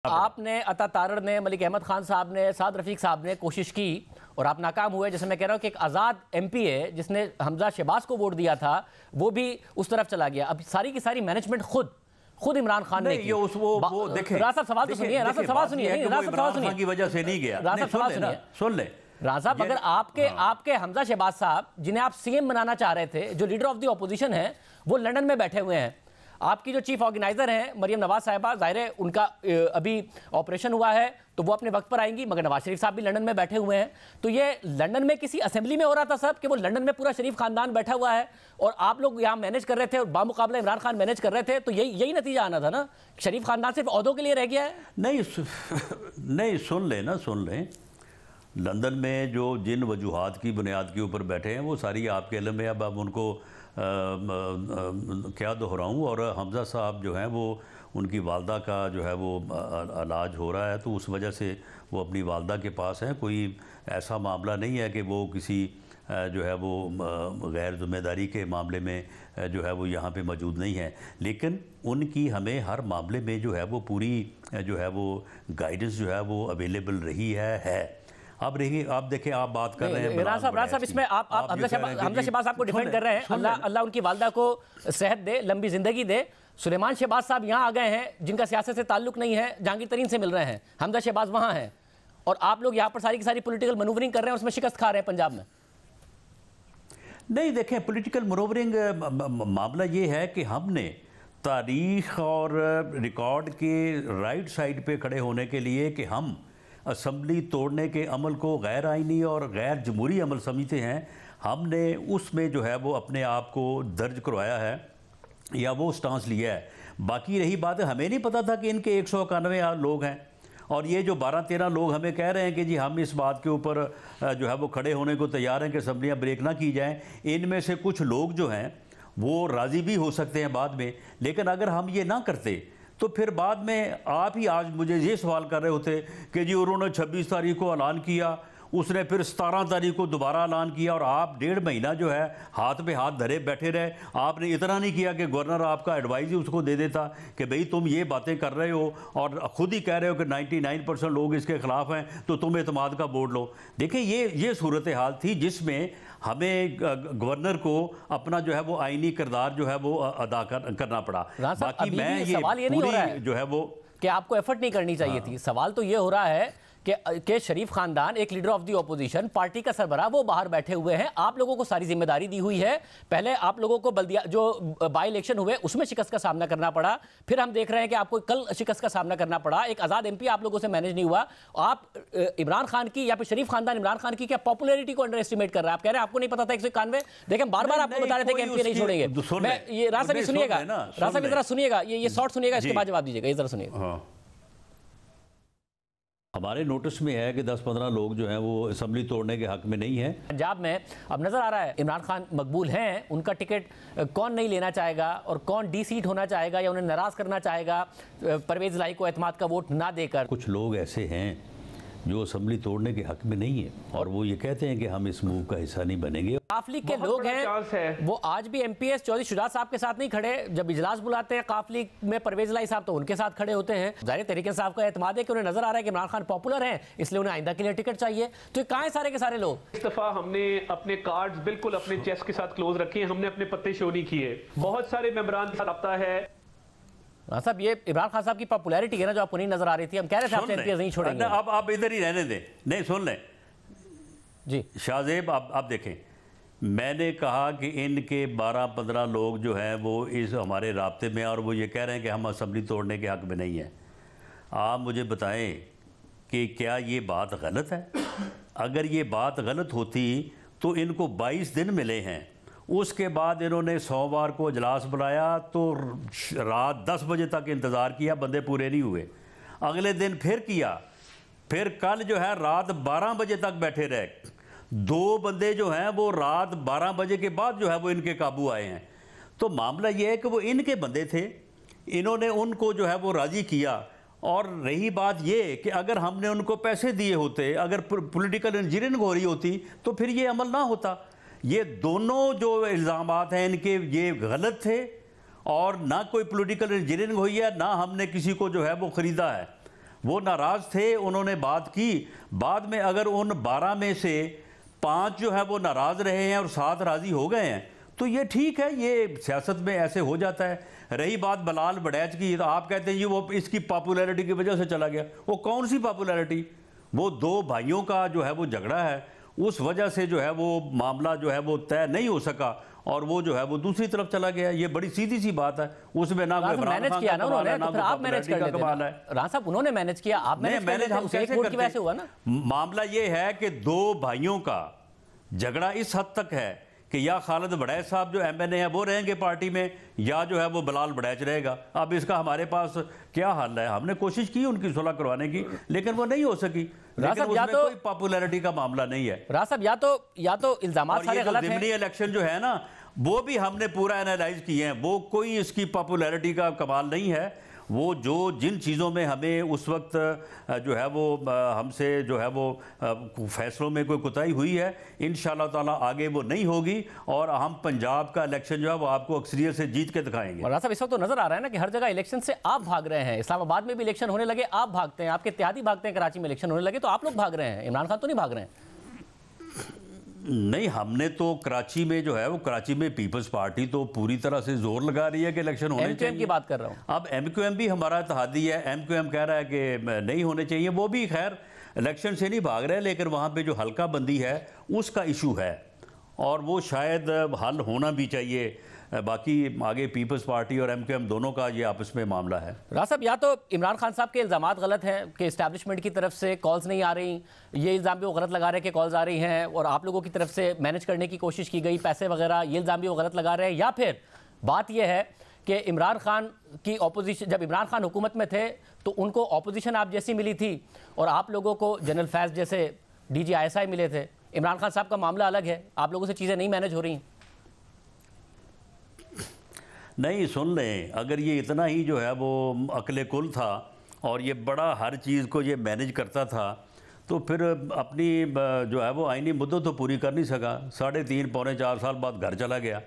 आपने, अता तारड़ ने, मलिक अहमद खान साहब ने, साद रफीक साहब ने कोशिश की और आप नाकाम हुए। जैसे मैं कह रहा हूँ कि एक आज़ाद एमपी है जिसने हमजा शहबाज को वोट दिया था, वो भी उस तरफ चला गया। अब सारी की सारी मैनेजमेंट खुद इमरान खान ने की। वो देखें, राजा सवाल तो सुनिए, राजा सवाल सुनिए, राजा सवाल सुनिए की वजह से नहीं गया। राजा सवाल सुनिए, सुन ले राजा। अगर आपके हमजा शहबाज साहब जिन्हें आप सीएम बनाना चाह रहे थे, जो लीडर ऑफ द ऑपोजिशन है, वो लंदन में बैठे हुए हैं। आपकी जो चीफ ऑर्गेनाइजर हैं मरियम नवाज साहिबा, जाहिर है उनका अभी ऑपरेशन हुआ है तो वो अपने वक्त पर आएंगी, मगर नवाज शरीफ साहब भी लंदन में बैठे हुए हैं। तो ये लंदन में किसी असेंबली में हो रहा था सब कि वो लंदन में पूरा शरीफ खानदान बैठा हुआ है और आप लोग यहाँ मैनेज कर रहे थे और बामुकाबला इमरान खान मैनेज कर रहे थे। तो यही नतीजा आना था ना, शरीफ खानदान सिर्फ ओहदों के लिए रह गया है। नहीं, सुन लें, लंदन में जो जिन वजूहात की बुनियाद के ऊपर बैठे हैं वो सारी आपके इल्म में। अब उनको क्या दोहराऊँ। और हमजा साहब जो हैं वो, उनकी वालदा का जो है वो इलाज हो रहा है, तो उस वजह से वो अपनी वालदा के पास हैं। कोई ऐसा मामला नहीं है कि वो किसी जो है वो गैर ज़िम्मेदारी के मामले में जो है वो यहाँ पे मौजूद नहीं है। लेकिन उनकी हमें हर मामले में जो है वो पूरी जो है वो गाइडेंस जो है वो अवेलेबल रही है। अब रही, आप देखें, आप बात कर रहे हैं राज साहब, इसमें आप हमजा शहबाज साहब को डिफेंड कर रहे हैं। अल्लाह उनकी वालदा को सेहत दे, लंबी जिंदगी दे। सुलेमान शहबाज साहब यहाँ आ गए हैं जिनका सियासत से ताल्लुक नहीं है, जहांगीर तरीन से मिल रहे हैं। हमजा शहबाज वहाँ हैं और आप लोग यहाँ पर सारी की सारी पॉलिटिकल मनूवरिंग कर रहे हैं, उसमें शिकस्त खा रहे हैं पंजाब में। नहीं, देखें, पॉलिटिकल मनूवरिंग मामला ये है कि हमने तारीख और रिकॉर्ड के राइट साइड पे खड़े होने के लिए कि हम असम्बली तोड़ने के अमल को गैर आइनी और गैर जमहूरी अमल समझते हैं, हमने उसमें जो है वो अपने आप को दर्ज करवाया है या वो स्टांस लिया है। बाकी रही बात है, हमें नहीं पता था कि इनके 191 लोग हैं और ये जो 12-13 लोग हमें कह रहे हैं कि जी हम इस बात के ऊपर जो है वो खड़े होने को तैयार हैं कि असम्बलियाँ ब्रेक ना की जाएँ। इनमें से कुछ लोग जो हैं वो राज़ी भी हो सकते हैं बाद में, लेकिन अगर हम ये ना करते तो फिर बाद में आप ही आज मुझे ये सवाल कर रहे होते कि जी उन्होंने 26 तारीख को ऐलान किया, उसने फिर 17 तारीख को दोबारा ऐलान किया और आप 1.5 महीना जो है हाथ पे हाथ धरे बैठे रहे। आपने इतना नहीं किया कि गवर्नर आपका एडवाइस ही उसको दे देता कि भाई तुम ये बातें कर रहे हो और ख़ुद ही कह रहे हो कि 99% लोग इसके ख़िलाफ़ हैं, तो तुम एतमाद का वोट लो। देखिए, ये सूरत हाल थी जिसमें हमें गवर्नर को अपना जो है वो आईनी किरदार जो है वो अदा करना पड़ा। बाकी मैं ये सवाल ये नहीं हो रहा है जो है वो कि आपको एफर्ट नहीं करनी चाहिए थी। सवाल तो ये हो रहा है कि शरीफ खानदान, एक leader of the opposition, party का सरबराह, वो बाहर बैठे हुए हैं। आप लोगों को सारी जिम्मेदारी दी हुई है। पहले आप लोगों को बल्दिया जो बाई इलेक्शन हुए उसमें शिकस्त का सामना करना पड़ा, फिर हम देख रहे हैं कि आपको कल शिकस्त का सामना करना पड़ा। एक आज़ाद एमपी आप लोगों से मैनेज नहीं हुआ। आप इमरान खान की या फिर शरीफ खानदान इमरान खान की क्या पॉपुलैरिटी को अंडर एस्टिमेट कर रहा है। आप कह रहे हैं आपको नहीं पता था 191। देखें, बार बार आपको बता रहे थे कि एमपी नहीं छोड़ेंगे। मैं ये राज साहब सुनिएगा, राज साहब जरा सुनिएगा, ये शॉर्ट सुनिएगा, इसके बाद जवाब दीजिएगा। ये जरा सुनिएगा। हमारे नोटिस में है कि 10-15 लोग जो हैं वो असम्बली तोड़ने के हक में नहीं हैं। पंजाब में अब नजर आ रहा है इमरान खान मकबूल हैं, उनका टिकट कौन नहीं लेना चाहेगा और कौन डी सीट होना चाहेगा या उन्हें नाराज करना चाहेगा परवेज लाई को एतमाद का वोट ना देकर। कुछ लोग ऐसे हैं जो असम्बली तोड़ने के हक में नहीं है और वो ये कहते हैं कि हम इस मूव का हिस्सा नहीं बनेंगे। काफ लीग के लोग हैं, वो आज भी एमपीएस चौधरी शुजात साहब के साथ नहीं खड़े। जब इजलास बुलाते हैं काफ लीग में परवेज लाई साहब तो उनके साथ खड़े होते हैं। जाहिर तरीके साहब का एतमाद है कि उन्हें नजर आ रहा है कि इमरान खान पॉपुलर हैं, इसलिए उन्हें आइंदा के लिए टिकट चाहिए। तो कहाँ हैं सारे के सारे लोग? इस दफा हमने अपने कार्ड्स बिल्कुल अपने चेस्ट के साथ क्लोज रखे हैं, हमने अपने पत्ते शो नहीं किए। बहुत सारे मेंबरान का रब्ता है। साहब, ये इमरान खान साहब की पॉपुलैरिटी है ना जो आपको नहीं नजर आ रही थी। हम कह रहे थे आपसे एमपीएस नहीं छोड़ेंगे। अब आप इधर ही रहने दें। नहीं, सुन लें जी शाहजेब, आप देखें, मैंने कहा कि इनके 12-15 लोग जो हैं वो इस हमारे राब्ते में और वो ये कह रहे हैं कि हम असम्बली तोड़ने के हक में नहीं हैं। आप मुझे बताएं कि क्या ये बात गलत है? अगर ये बात गलत होती तो इनको 22 दिन मिले हैं। उसके बाद इन्होंने सोमवार को इजलास बुलाया तो रात 10 बजे तक इंतज़ार किया, बंदे पूरे नहीं हुए। अगले दिन फिर किया, फिर कल जो है रात 12 बजे तक बैठे रहे। 2 बंदे जो हैं वो रात 12 बजे के बाद जो है वो इनके काबू आए हैं। तो मामला ये है कि वो इनके बंदे थे, इन्होंने उनको जो है वो राज़ी किया। और रही बात ये कि अगर हमने उनको पैसे दिए होते, अगर पॉलिटिकल इंजीनियरिंग हो रही होती तो फिर ये अमल ना होता। ये दोनों जो इल्ज़ामात हैं इनके ये गलत थे और ना कोई पॉलिटिकल इंजीनियरिंग हुई है, ना हमने किसी को जो है वो ख़रीदा है। वो नाराज़ थे, उन्होंने बात की। बाद में अगर उन 12 में से 5 जो है वो नाराज़ रहे हैं और 7 राज़ी हो गए हैं तो ये ठीक है, ये सियासत में ऐसे हो जाता है। रही बात बिलाल बड़ैच की, तो आप कहते हैं जी वो इसकी पॉपुलैरिटी की वजह से चला गया। वो कौन सी पॉपुलैरिटी? वो 2 भाइयों का जो है वो झगड़ा है, उस वजह से जो है वो मामला जो है वो तय नहीं हो सका और वो जो है वो दूसरी तरफ चला गया। ये बड़ी सीधी सी बात है, उसमें ना कोई मैनेज किया ना उन्होंने, तो फिर आप मैनेज कर लेते हैं। राणा साहब उन्होंने मैनेज किया, आप मैनेज कर लेते हैं, उसे एक वोट की वजह से हुआ ना। मामला ये है कि 2 भाइयों का झगड़ा इस हद तक है कि या खालिद बड़ैच साहब जो MNA है वो रहेंगे पार्टी में, या जो है वो बिलाल बड़ैच रहेगा। अब इसका हमारे पास क्या हल है? हमने कोशिश की उनकी सुलह करवाने की, लेकिन वो नहीं हो सकी। लेकिन उसमें कोई पॉपुलैरिटी का मामला नहीं है। राणा साहब या तो इल्जामात सारे गलत हैं। ज़िमनी इलेक्शन जो है ना, वो भी हमने पूरा एनालाइज किए हैं, वो कोई इसकी पॉपुलैरिटी का कमाल नहीं है। वो जो जिन चीज़ों में हमें उस वक्त जो है वो हमसे जो है वो फैसलों में कोई कोताही हुई है, इंशाअल्लाह ताला आगे वो नहीं होगी और हम पंजाब का इलेक्शन जो है वो आपको अक्सरियत से जीत के दिखाएंगे। राणा साहब इस वक्त तो नजर आ रहा है ना कि हर जगह इलेक्शन से आप भाग रहे हैं। इस्लामाबाद में भी इलेक्शन होने लगे, आप भागते हैं, आपके इत्तेहादी भागते हैं। कराची में इलेक्शन होने लगे तो आप लोग भाग रहे हैं, इमरान खान तो नहीं भाग रहे हैं। नहीं, हमने तो कराची में जो है वो कराची में पीपल्स पार्टी तो पूरी तरह से जोर लगा रही है कि इलेक्शन होने चाहिए। MQM की बात कर रहा हूँ। अब MQM भी हमारा इत्तेहादी है, MQM कह रहा है कि नहीं होने चाहिए। वो भी खैर इलेक्शन से नहीं भाग रहे, लेकिन वहाँ पे जो हल्का बंदी है उसका इशू है और वो शायद हल होना भी चाहिए। बाकी आगे पीपल्स पार्टी और MQM दोनों का ये आपस में मामला है। राणा साहब या तो इमरान खान साहब के इल्ज़ामात गलत हैं कि इस्टेब्लिशमेंट की तरफ से कॉल्स नहीं आ रही, ये इल्ज़ाम भी वो गलत लगा रहे हैं कि कॉल्स आ रही हैं और आप लोगों की तरफ से मैनेज करने की कोशिश की गई, पैसे वगैरह, ये इल्ज़ाम भी वो गलत लगा रहे हैं। या फिर बात यह है कि इमरान खान की ऑपोजिशन, जब इमरान खान हुकूमत में थे तो उनको ऑपोजिशन आप जैसी मिली थी और आप लोगों को जनरल फैज़ जैसे DG ISI मिले थे। इमरान खान साहब का मामला अलग है, आप लोगों से चीज़ें नहीं मैनेज हो रही हैं। नहीं, सुन लें, अगर ये इतना ही जो है वो अक्ले कुल था और ये बड़ा हर चीज़ को ये मैनेज करता था तो फिर अपनी जो है वो आईनी मुद्दत तो पूरी कर नहीं सका। 3.5 पौने 4 साल बाद घर चला गया।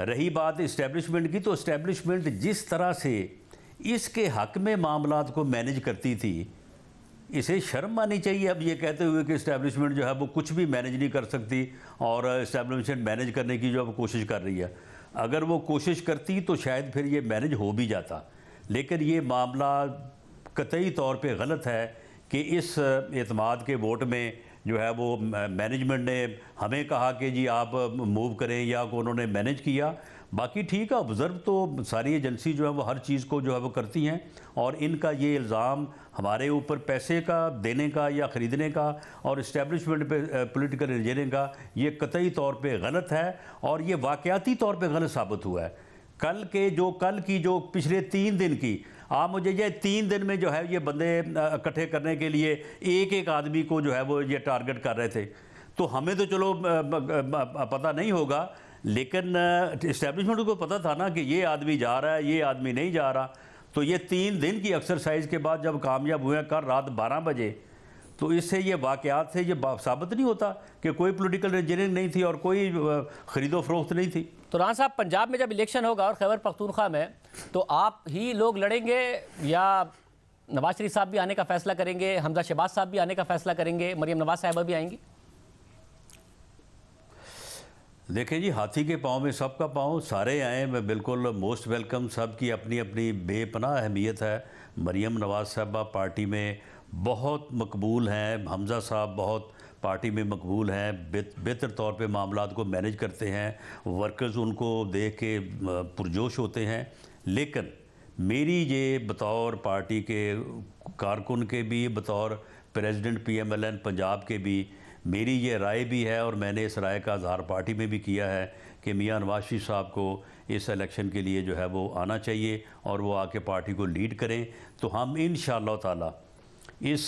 रही बात इस्टेब्लिशमेंट की, तो इस्टेब्लिशमेंट जिस तरह से इसके हक में मामलात को मैनेज करती थी, इसे शर्म आनी चाहिए अब ये कहते हुए कि इस्टेब्लिशमेंट जो है वो कुछ भी मैनेज नहीं कर सकती और इस्टेब्लिशमेंट मैनेज करने की जो अब कोशिश कर रही है। अगर वो कोशिश करती तो शायद फिर ये मैनेज हो भी जाता, लेकिन ये मामला कतई तौर पे गलत है कि इस एतमाद के वोट में जो है वो मैनेजमेंट ने हमें कहा कि जी आप मूव करें या को उन्होंने मैनेज किया। बाकी ठीक है, ऑब्ज़र्व तो सारी एजेंसी जो है वो हर चीज़ को जो है वो करती हैं और इनका ये इल्ज़ाम हमारे ऊपर पैसे का देने का या ख़रीदने का और इस्टेब्लिशमेंट पे पॉलिटिकल इंजीनियरिंग का ये कतई तौर पे गलत है और ये वाक़याती तौर पे गलत साबित हुआ है। कल की जो पिछले 3 दिन की, आप मुझे ये 3 दिन में जो है ये बंदे इकट्ठे करने के लिए एक आदमी को जो है वो ये टारगेट कर रहे थे, तो हमें तो चलो पता नहीं होगा, लेकिन इस्टेब्लिशमेंट को पता था ना कि ये आदमी जा रहा है, ये आदमी नहीं जा रहा। तो ये 3 दिन की एक्सरसाइज के बाद जब कामयाब हुए कल रात 12 बजे, तो इससे ये वाक़यात से ये साबित नहीं होता कि कोई पॉलिटिकल इंजीनियरिंग नहीं थी और कोई ख़रीदो फरोख्त नहीं थी। तो राणा साहब, पंजाब में जब इलेक्शन होगा और खैबर पख्तूनख्वा में, तो आप ही लोग लड़ेंगे या नवाज शरीफ साहब भी आने का फैसला करेंगे, हमजा शहबाज साहब भी आने का फैसला करेंगे, मरियम नवाज साहिबा भी आएंगी? देखें जी, हाथी के पाँव में सबका पाँव, सारे आए, मैं बिल्कुल मोस्ट वेलकम। सब की अपनी अपनी बेपनाह अहमियत है। मरियम नवाज साहबा पार्टी में बहुत मकबूल हैं, हमज़ा साहब बहुत पार्टी में मकबूल हैं, बेहतर तौर पे मामलात को मैनेज करते हैं, वर्कर्स उनको देख के पुरजोश होते हैं। लेकिन मेरी ये बतौर पार्टी के कारकुन के भी, बतौर प्रेसिडेंट PMLN पंजाब के भी, मेरी ये राय भी है और मैंने इस राय का इज़हार पार्टी में भी किया है कि मियां नवाज शरीफ साहब को इस इलेक्शन के लिए जो है वो आना चाहिए और वो आके पार्टी को लीड करें। तो हम इंशाअल्लाह ताला इस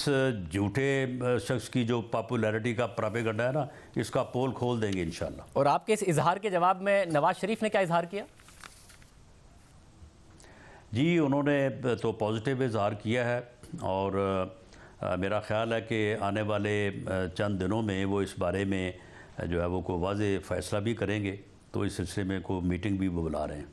झूठे शख्स की जो पॉपुलैरिटी का प्रोपेगेंडा है ना, इसका पोल खोल देंगे इंशाअल्लाह। और आपके इस इजहार के जवाब में नवाज शरीफ ने क्या इजहार किया? जी, उन्होंने तो पॉजिटिव इजहार किया है और मेरा ख़्याल है कि आने वाले चंद दिनों में वो इस बारे में जो है वो कोई वाज़ेह फ़ैसला भी करेंगे। तो इस सिलसिले में कोई मीटिंग भी वो बुला रहे हैं।